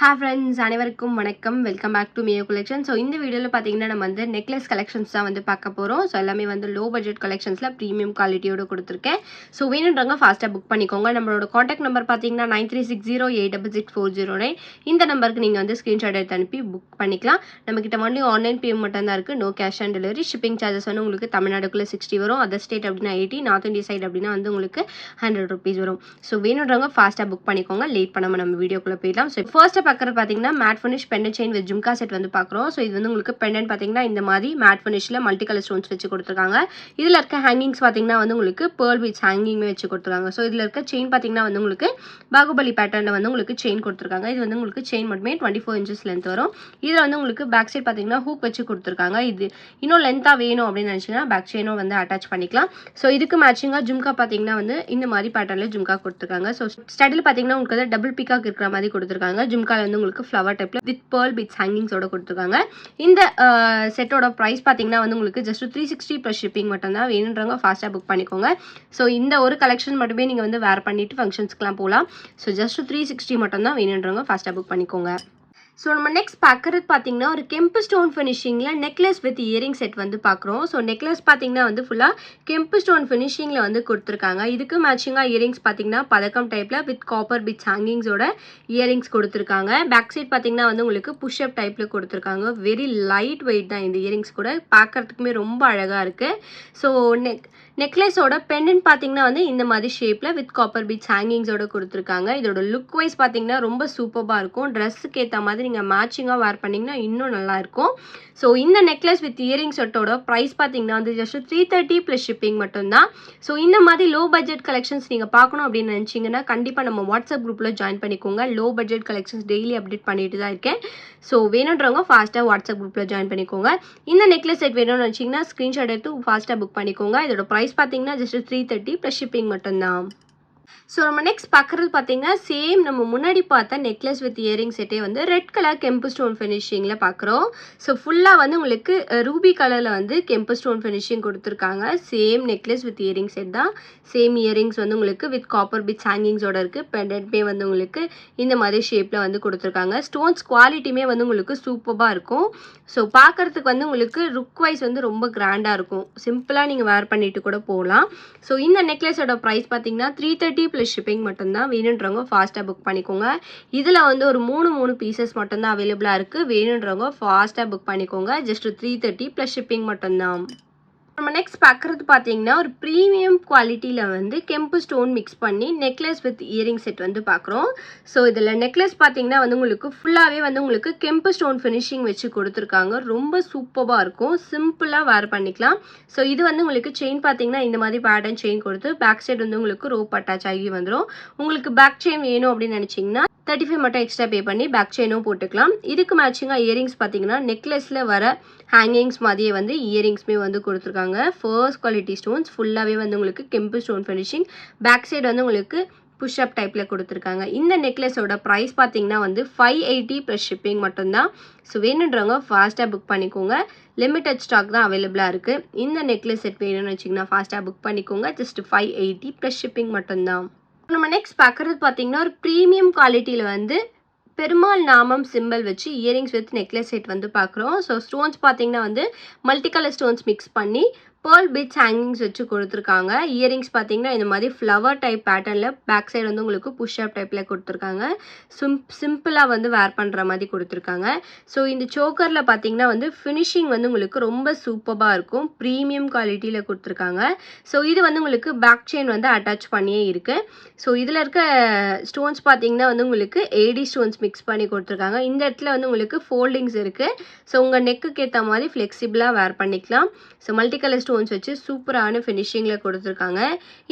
Hi friends, அனைவருக்கும் வணக்கம். Welcome back to மியோ கலெக்ஷன். ஸோ இந்த வீடியோவில் பார்த்தீங்கன்னா நம்ம வந்து நெக்லஸ் கலெக்ஷன்ஸ் தான் வந்து பார்க்க போகிறோம். ஸோ எல்லாமே வந்து லோ பட்ஜெட் கலெக்ஷன்ஸில் ப்ரீமியம் குவாலிட்டியோடு கொடுத்துருக்கேன். ஸோ வேணுன்றவங்க ஃபாஸ்ட்டாக புக் பண்ணிக்கோங்க. நம்மளோட காண்டாக்ட் நம்பர் பார்த்தீங்கன்னா 9360866609. இந்த நம்பருக்கு நீங்கள் வந்து ஸ்க்ரீன்ஷாட் எடுத்து அனுப்பி புக் பண்ணிக்கலாம். நம்மக்கிட்ட ஒன்லி ஆன்லைன் பேமெண்ட் மட்டும் தான் இருக்குது. No cash on delivery. Shipping charges வந்து உங்களுக்கு தமிழ்நாடுக்குள்ளே 60 வரும். அதர் ஸ்டேட் அப்படின்னா 80, நார்த் இந்தியா சைட் அப்படின்னா வந்து உங்களுக்கு 100 rupees வரும். ஸோ வேணுன்றவங்க ஃபாஸ்ட்டாக புக் பண்ணிக்கோங்க. லேட் பண்ணாமல் நம்ம வீடியோக்குள்ளே போயிடலாம். ஸோ ஃபர்ஸ்ட் பார்க்குறது பார்த்தீங்கன்னா matte finish pendant chain with jhumka set வந்து பார்க்குறோம். ஸோ இது வந்து உங்களுக்கு பெண்டன்ட் பார்த்தீங்கன்னா இந்த மாதிரி மேட் ஃபினிஷில் மல்டி கலர் ஸ்டோன்ஸ் வச்சு கொடுத்துருக்காங்க. இதில் இருக்க ஹேங்கிங்ஸ் பார்த்தீங்கன்னா வந்து உங்களுக்கு பேர்ல் பீட்ஸ் ஹேங்கிங்குமே வச்சு கொடுத்துருக்காங்க. ஸோ இதில் இருக்க செயின் பார்த்தீங்கன்னா வந்து உங்களுக்கு பாகுபலி பேட்டர்னில் வந்து உங்களுக்கு செயின் கொடுத்துருக்காங்க. இது வந்து உங்களுக்கு செயின் மட்டுமே 24 inches லென்த் வரும். இதில் வந்து உங்களுக்கு பேக் சைட் பார்த்தீங்கன்னா ஹூக் வச்சு கொடுத்துருக்காங்க. இது இன்னும் லென்த்தாக வேணும் அப்படின்னு நினச்சிங்கன்னா பேக் செயினும் வந்து அட்டாச் பண்ணிக்கலாம். ஸோ இதுக்கு மேட்சிங்காக ஜும்கா பார்த்தீங்கன்னா வந்து இந்த மாதிரி பேட்டர்னில் ஜும்கா கொடுத்துருக்காங்க. ஸோ ஸ்டடில் பார்த்தீங்கன்னா உங்களுக்கு வந்து டபுள் பிகாக் இருக்கிற மாதிரி கொடுத்துருக்காங்க. ஜும்காவில் வந்து உங்களுக்கு ஃப்ளவர் டைப்ல வித் பேர்ல் பீட்ஸ் ஹேங்கிங்ஸோட கொடுத்துருக்காங்க. இந்த செட்டோட ப்ரைஸ் பார்த்தீங்கன்னா வந்து உங்களுக்கு ஜஸ்ட் 360 ப்ளஸ் ஷிப்பிங் மட்டும்தான். வேணுன்றவங்க ஃபாஸ்ட்டாக புக் பண்ணிக்கோங்க. ஸோ இந்த ஒரு கலெக்ஷன் மட்டுமே நீங்கள் வந்து வேர் பண்ணிட்டு ஃபங்க்ஷன்ஸ்க்குலாம் போகலாம். ஸோ ஜஸ்ட் 360 மட்டும்தான். வேணுன்றவங்க ஃபாஸ்ட்டாக புக் பண்ணிக்கோங்க. ஸோ நம்ம நெக்ஸ்ட் பார்க்குறது பார்த்தீங்கன்னா ஒரு கெம்பு ஸ்டோன் ஃபினிஷிங்கில் நெக்லஸ் வித் இயரிங் செட் வந்து பார்க்குறோம். ஸோ நெக்லஸ் பார்த்தீங்கன்னா வந்து ஃபுல்லாக கெம்பு ஸ்டோன் ஃபினிஷிங்கில் வந்து கொடுத்துருக்காங்க. இதுக்கு மேட்சிங்காக இயரிங்ஸ் பார்த்தீங்கன்னா பதக்கம் டைப்பில் வித் காப்பர் பிட்ஸ் ஹேங்கிங்ஸோட இயரிங்ஸ் கொடுத்துருக்காங்க. பேக் சைட் பார்த்தீங்கன்னா வந்து உங்களுக்கு புஷ்அப் டைப்பில் கொடுத்துருக்காங்க. வெரி லைட் வெயிட் தான் இந்த இயரிங்ஸ் கூட. பார்க்குறதுக்குமே ரொம்ப அழகாக இருக்குது. ஸோ நெக்லஸோட பெண்டன்ட் பார்த்தீங்கன்னா வந்து இந்த மாதிரி ஷேப்பில் வித் காப்பர் பீட்ஸ் ஹேங்கிங்ஸோட கொடுத்துருக்காங்க. இதோட லுக் வைஸ் பார்த்தீங்கன்னா ரொம்ப சூப்பராக இருக்கும். ட்ரெஸ்ஸுக்கு ஏற்ற மாதிரி நீங்கள் மேட்சிங்காக வேர் பண்ணிங்கன்னா இன்னும் நல்லாயிருக்கும். ஸோ இந்த நெக்லஸ் வித் இயரிங் செட்டோட ப்ரைஸ் பார்த்தீங்கன்னா வந்து ஜஸ்ட் 330 ப்ளஸ் ஷிப்பிங் மட்டும்தான். ஸோ இந்த மாதிரி லோ பட்ஜெட் கலெக்ஷன்ஸ் நீங்கள் பார்க்கணும் அப்படின்னு நினச்சிங்கன்னா கண்டிப்பாக நம்ம வாட்ஸ்அப் குரூப்பில் ஜாயின் பண்ணிக்கோங்க. Low budget collections daily update பண்ணிட்டு தான் இருக்கேன். ஸோ வேணுன்றவங்க ஃபாஸ்ட்டாக வாட்ஸ்அப் குரூப்பில் ஜாயின் பண்ணிக்கோங்க. இந்த நெக்லஸ் செட் வேணும்னு நினச்சிங்கன்னா ஸ்க்ரீன்ஷாட் எடுத்து ஃபாஸ்ட்டாக புக் பண்ணிக்கோங்க. இதோட ப்ரைஸ் பார்த்தீங்கன்னா ஜஸ்ட் 330 ப்ளஸ் ஷிப்பிங் மட்டும்தான். ஸோ நம்ம நெக்ஸ்ட் பார்க்குறது பார்த்தீங்கன்னா சேம் நம்ம முன்னாடி பார்த்த நெக்லஸ் வித் இயரிங் செட்டே வந்து ரெட் கலர் கெம்பு ஸ்டோன் ஃபினிஷிங்கில் பார்க்குறோம். ஸோ ஃபுல்லாக வந்து உங்களுக்கு ரூபி கலரில் வந்து கெம்பு ஸ்டோன் ஃபினிஷிங் கொடுத்துருக்காங்க. Same necklace with earring set தான். சேம் இயரிங்ஸ் வந்து உங்களுக்கு வித் காப்பர் பிட்ஸ் ஹேங்கிங்ஸோட இருக்குது. பெண்டன்ட்மே வந்து உங்களுக்கு இந்த மாதிரி ஷேப்பில் வந்து கொடுத்துருக்காங்க. ஸ்டோன்ஸ் குவாலிட்டியுமே வந்து உங்களுக்கு சூப்பராக இருக்கும். ஸோ பார்க்குறதுக்கு வந்து உங்களுக்கு லுக் வைஸ் வந்து ரொம்ப கிராண்டாக இருக்கும். சிம்பிளாக நீங்கள் வேர் பண்ணிட்டு கூட போகலாம். ஸோ இந்த நெக்லஸோட ப்ரைஸ் பார்த்தீங்கன்னா 330 ப்ளஸ் ஷிப்பிங் மட்டும்தான். வேணுன்றவங்க ஃபாஸ்ட்டாக புக் பண்ணிக்கோங்க. இதில் வந்து ஒரு மூணு பீசஸ் மட்டும்தான் அவைலபிளாக இருக்குது. வேணுன்றவங்க ஃபாஸ்ட்டாக புக் பண்ணிக்கோங்க. ஜஸ்ட் 330 ப்ளஸ் ஷிப்பிங் மட்டும்தான். நம்ம நெக்ஸ்ட் பார்க்குறது பார்த்தீங்கன்னா ஒரு ப்ரீமியம் குவாலிட்டியில் வந்து கெம்பு ஸ்டோன் மிக்ஸ் பண்ணி நெக்லஸ் வித் இயரிங் செட் வந்து பார்க்குறோம். ஸோ இதில் நெக்லஸ் பார்த்தீங்கன்னா வந்து உங்களுக்கு ஃபுல்லாகவே வந்து உங்களுக்கு கெம்பு ஸ்டோன் ஃபினிஷிங் வச்சு கொடுத்துருக்காங்க. ரொம்ப சூப்பராக இருக்கும். சிம்பிளாக வேர் பண்ணிக்கலாம். ஸோ இது வந்து உங்களுக்கு செயின் பார்த்தீங்கன்னா இந்த மாதிரி பேட்டர்ன் செயின் கொடுத்து பேக் சைடு வந்து உங்களுக்கு ரோப் அட்டாச் ஆகி வந்துடும். உங்களுக்கு பேக் செயின் வேணும் அப்படின்னு நினச்சிங்கன்னா 35 மட்டும் எக்ஸ்ட்ரா பே பண்ணி பேக் செயினும் போட்டுக்கலாம். இதுக்கு மேட்சிங்காக இயரிங்ஸ் பார்த்தீங்கன்னா நெக்லஸில் வர ஹேங்கிங்ஸ் மாதிரியே வந்து இயரிங்ஸ்மே வந்து கொடுத்துருக்காங்க. ஃபர்ஸ்ட் குவாலிட்டி ஸ்டோன்ஸ் ஃபுல்லாகவே வந்து உங்களுக்கு கெம்பு ஸ்டோன் ஃபினிஷிங். பேக் சைடு வந்து உங்களுக்கு புஷ்அப் டைப்பில் கொடுத்துருக்காங்க. இந்த நெக்லஸோட ப்ரைஸ் பார்த்தீங்கன்னா வந்து 580 ப்ளஸ் ஷிப்பிங் மட்டும்தான். ஸோ வேணுன்றவங்க ஃபாஸ்ட்டாக புக் பண்ணிக்கோங்க. லிமிட்டட் ஸ்டாக் தான் அவைலபிளாக இருக்குது. இந்த நெக்லஸ் செட் வேணும்னு வச்சிங்கன்னா ஃபாஸ்ட்டாக புக் பண்ணிக்கோங்க. ஜஸ்ட் 580 ப்ளஸ் ஷிப்பிங் மட்டும்தான். நம்ம நெக்ஸ்ட் பார்க்குறது பார்த்தீங்கன்னா ஒரு ப்ரீமியம் குவாலிட்டியில் வந்து பெருமாள் நாமம் சிம்பிள் வச்சு இயரிங்ஸ் வித் நெக்லஸ் செட் வந்து பார்க்குறோம். ஸோ ஸ்டோன்ஸ் பார்த்தீங்கன்னா வந்து மல்டி கலர் ஸ்டோன்ஸ் மிக்ஸ் பண்ணி பேர்ல் பீட்ஸ் ஹேங்கிங்ஸ் வச்சு கொடுத்துருக்காங்க. இயரிங்ஸ் பார்த்தீங்கன்னா இந்த மாதிரி ஃப்ளவர் டைப் பேட்டர்னில் பேக் சைடு வந்து உங்களுக்கு புஷ்அப் டைப்பில் கொடுத்துருக்காங்க. சிம்பிளாக வந்து வேர் பண்ணுற மாதிரி கொடுத்துருக்காங்க. ஸோ இந்த சோக்கரில் பார்த்தீங்கன்னா வந்து ஃபினிஷிங் வந்து உங்களுக்கு ரொம்ப சூப்பராக இருக்கும். ப்ரீமியம் குவாலிட்டியில் கொடுத்துருக்காங்க. ஸோ இது வந்து உங்களுக்கு பேக் செயின் வந்து அட்டாச் பண்ணியே இருக்குது. ஸோ இதில் இருக்க ஸ்டோன்ஸ் பார்த்தீங்கன்னா வந்து உங்களுக்கு ஏடி ஸ்டோன்ஸ் மிக்ஸ் பண்ணி கொடுத்துருக்காங்க. இந்த இடத்துல வந்து உங்களுக்கு ஃபோல்டிங்ஸ் இருக்குது. ஸோ உங்கள் நெக்குக்கு ஏற்ற மாதிரி ஃப்ளெக்சிபிளாக வேர் பண்ணிக்கலாம். ஸோ மல்டி கலர் ஸ்டோன்ஸ் வச்சு சூப்பரான ஃபினிஷிங்கில் கொடுத்துருக்காங்க.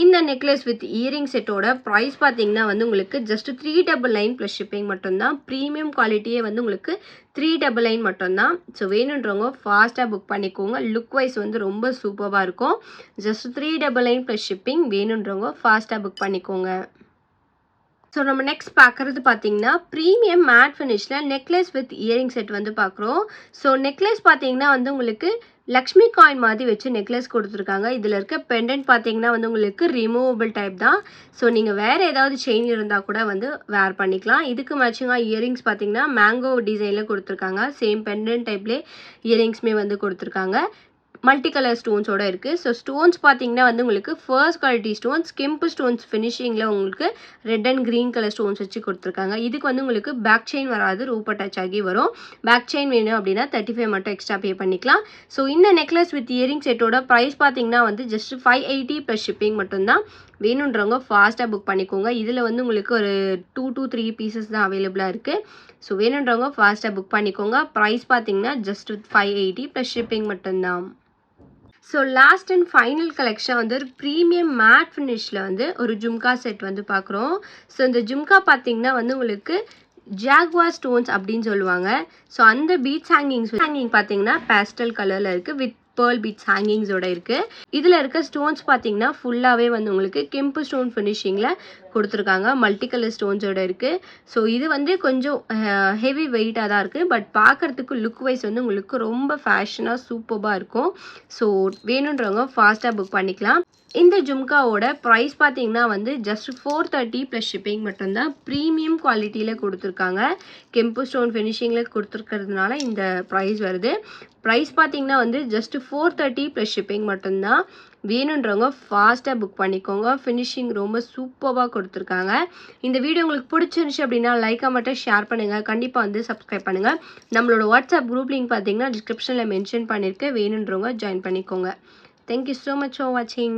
இந்த நெக்லஸ் வித் இயரிங் செட்டோட ப்ரைஸ் பார்த்தீங்கன்னா வந்து உங்களுக்கு ஜஸ்ட் 399 ப்ளஸ் ஷிப்பிங் மட்டும்தான். ப்ரீமியம் குவாலிட்டியே வந்து உங்களுக்கு 399 மட்டும்தான். ஸோ வேணுன்றவங்க ஃபாஸ்ட்டாக புக் பண்ணிக்கோங்க. லுக் வைஸ் வந்து ரொம்ப சூப்பராக இருக்கும். Just 399 plus shipping. வேணுன்றவங்க ஃபாஸ்ட்டாக புக் பண்ணிக்கோங்க. ஸோ நம்ம நெக்ஸ்ட் பார்க்குறது பார்த்தீங்கன்னா ப்ரீமியம் மேட் ஃபினிஷில் நெக்லஸ் வித் இயரிங் செட் வந்து பார்க்குறோம். ஸோ நெக்லஸ் பார்த்தீங்கன்னா வந்து உங்களுக்கு லக்ஷ்மி காயின் மாதிரி வச்சு நெக்லஸ் கொடுத்துருக்காங்க. இதில் இருக்க பெண்டன்ட் பார்த்தீங்கன்னா வந்து உங்களுக்கு ரிமூவபிள் டைப் தான். ஸோ நீங்கள் வேறு ஏதாவது செயின் இருந்தால் கூட வந்து வேர் பண்ணிக்கலாம். இதுக்கு மேட்சிங்காக இயரிங்ஸ் பார்த்தீங்கன்னா மேங்கோ டிசைனில் கொடுத்துருக்காங்க. சேம் பெண்டன்ட் டைப்லேயே இயரிங்ஸுமே வந்து கொடுத்துருக்காங்க. மல்டி கலர் ஸ்டோன்ஸோட இருக்குது. ஸோ ஸ்டோன்ஸ் பார்த்தீங்கன்னா வந்து உங்களுக்கு ஃபர்ஸ்ட் குவாலிட்டி ஸ்டோன்ஸ் கெம்பு ஸ்டோன்ஸ் ஃபினிஷிங்கில் உங்களுக்கு red and green colour stones வச்சு கொடுத்துருக்காங்க. இதுக்கு வந்து உங்களுக்கு பேக் செயின் வராது, ரூப் அட்டாச் ஆகி வரும். பேக் செயின் வேணும் அப்படின்னா 35 மட்டும் எக்ஸ்ட்ரா பே பண்ணிக்கலாம். ஸோ இந்த நெக்லஸ் வித் இயரிங் செட்டோட ப்ரைஸ் பார்த்தீங்கன்னா வந்து ஜஸ்ட் 580 ப்ளஸ் ஷிப்பிங் மட்டும்தான். வேணுன்றவங்க ஃபாஸ்ட்டாக புக் பண்ணிக்கோங்க. இதில் வந்து உங்களுக்கு ஒரு 2 to 3 பீசஸ் தான் அவைலபிளாக இருக்குது. ஸோ வேணுன்றவங்க ஃபாஸ்ட்டாக புக் பண்ணிக்கோங்க. ப்ரைஸ் பார்த்தீங்கன்னா ஜஸ்ட் 580 ப்ளஸ் ஷிப்பிங் மட்டும்தான். So last and final collection வந்து ஒரு ப்ரீமியம் மேட் ஃபினிஷில் வந்து ஒரு ஜும்கா செட் வந்து பார்க்குறோம். ஸோ இந்த ஜும்கா பார்த்தீங்கன்னா வந்து உங்களுக்கு ஜாக்வார் ஸ்டோன்ஸ் அப்படின்னு சொல்லுவாங்க. ஸோ அந்த பீட்ஸ் ஹேங்கிங் பார்த்தீங்கன்னா பேஸ்டல் கலரில் இருக்குது வித் பேர்ல் பீட்ஸ் ஹேங்கிங்ஸோட இருக்குது. இதில் இருக்க ஸ்டோன்ஸ் பார்த்தீங்கன்னா ஃபுல்லாகவே வந்து உங்களுக்கு கெம்பு ஸ்டோன் ஃபினிஷிங்கில் கொடுத்துருக்காங்க. மல்டி கலர் ஸ்டோன்ஸோட இருக்குது. ஸோ இது வந்து கொஞ்சம் ஹெவி வெயிட்டாக தான் இருக்குது. பட் பார்க்குறதுக்கு லுக் வைஸ் வந்து உங்களுக்கு ரொம்ப ஃபேஷனாக சூப்பராக இருக்கும். ஸோ வேணுன்றவங்க ஃபாஸ்ட்டாக புக் பண்ணிக்கலாம். இந்த ஜும்காவோட ப்ரைஸ் பார்த்தீங்கன்னா வந்து ஜஸ்ட் 430 ப்ளஸ் ஷிப்பிங் மட்டும்தான். ப்ரீமியம் குவாலிட்டியில் கொடுத்துருக்காங்க. கெம்பு ஸ்டோன் ஃபினிஷிங்கில் கொடுத்துருக்கிறதுனால இந்த ப்ரைஸ் வருது. ப்ரைஸ் பார்த்தீங்கன்னா வந்து ஜஸ்ட் 430 ப்ளஸ் ஷிப்பிங் மட்டும்தான். வேணுன்றவங்க ஃபாஸ்ட்டாக புக் பண்ணிக்கோங்க. ஃபினிஷிங் ரொம்ப சூப்பராக கொடுத்துருக்காங்க. இந்த வீடியோ உங்களுக்கு பிடிச்சிருந்துச்சு அப்படின்னா லைக்காக மட்டும் ஷேர் பண்ணுங்கள். கண்டிப்பாக வந்து சப்ஸ்கிரைப் பண்ணுங்கள். நம்மளோட வாட்ஸ்அப் குரூப் லிங்க் பார்த்தீங்கன்னா டிஸ்கிரிப்ஷனில் மென்ஷன் பண்ணியிருக்கேன். வேணுன்றவங்க ஜாயின் பண்ணிக்கோங்க. Thank you so much for watching.